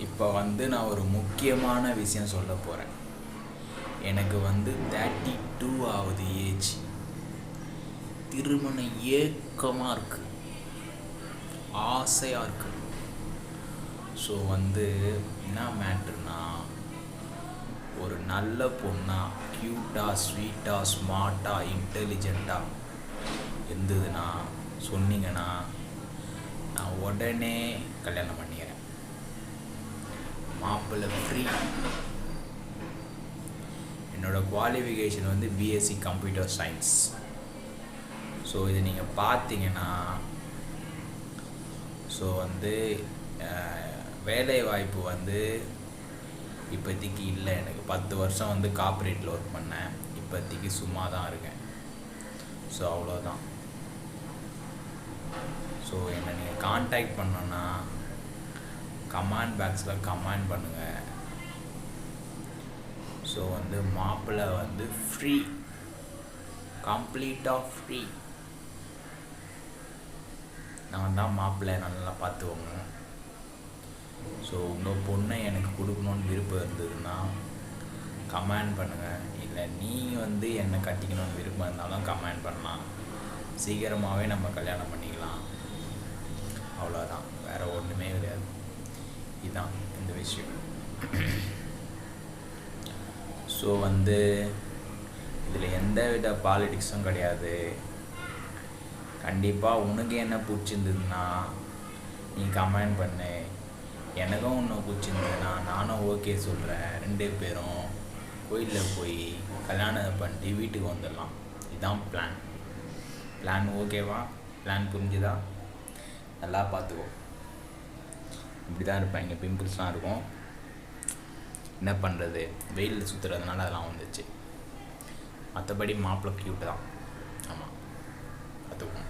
இப்போ நான் ஒரு முக்கியமான விஷயம் சொல்ல போகிறேன். எனக்கு 32 ஆகுது ஏஜ். திருமண ஏக்கமாக இருக்குது, ஆசையாக இருக்குது. ஸோ என்ன மேட்ருனா, ஒரு நல்ல பொண்ணாக க்யூட்டாக ஸ்வீட்டாக ஸ்மார்ட்டாக இன்டெலிஜெண்ட்டாக இருந்ததுன்னா சொன்னீங்கன்னா நான் உடனே கல்யாணம் பண்ணிக்கிறேன். மாப்பிள்ளை ஃப்ரீ. என்னோடய qualification BSc computer science. So இது நீங்கள் பார்த்தீங்கன்னா வேலை வாய்ப்பு இப்போதைக்கு இல்லை. எனக்கு 10 வருஷம் கார்ப்பரேட்டில் ஒர்க் பண்ணேன். இப்போதைக்கு சும்மா தான் இருக்கேன். ஸோ அவ்வளோதான். ஸோ என்னை நீங்கள் கான்டாக்ட் பண்ணோன்னா கமெண்ட் பாக்ஸில் கமெண்ட் பண்ணுங்கள். ஸோ மாப்பிள்ளை ஃப்ரீ, கம்ப்ளீட்டாக ஃப்ரீ. நான் தான் மாப்பிள்ளை, நல்லா பார்த்துக்கோங்க. ஸோ உங்கள் பொண்ணை எனக்கு கொடுக்கணுன்னு விருப்பம் இருந்ததுன்னா கமெண்ட் பண்ணுங்கள். இல்லை நீங்கள் என்னை கட்டிக்கணும்னு விருப்பம் இருந்தாலும் கமெண்ட் பண்ணலாம். சீக்கிரமாகவே நம்ம கல்யாணம் பண்ணிக்கலாம். அவ்வளோதான், வேறு ஒன்றுமே கிடையாது. இதுதான் இந்த விஷயம். ஸோ இதில் எந்த வித பாலிடிக்ஸும் கிடையாது. கண்டிப்பாக உனக்கு என்ன பிடிச்சிருந்ததுன்னா நீ கமெண்ட் பண்ணு. எனக்கும் ஒன்று பிடிச்சிருந்ததுன்னா நானும் ஓகே சொல்கிறேன். 2 பேரும் கோயிலில் போய் கல்யாணம் பண்ணிட்டு வீட்டுக்கு வந்துடலாம். இதுதான் பிளான். ஓகேவா? பிளான் புரிஞ்சுதா? நல்லா பார்த்துக்கோ. இப்படி தான் இருப்பேன். இங்கே பிம்பிள்ஸ்லாம் இருக்கும். என்ன பண்ணுறது, வெயிலில் சுற்றுறதுனால அதெல்லாம் வந்துச்சு. மற்றபடி மாப்பிள்ளை க்யூட்டு தான். ஆமாம், பார்த்துக்கோங்க.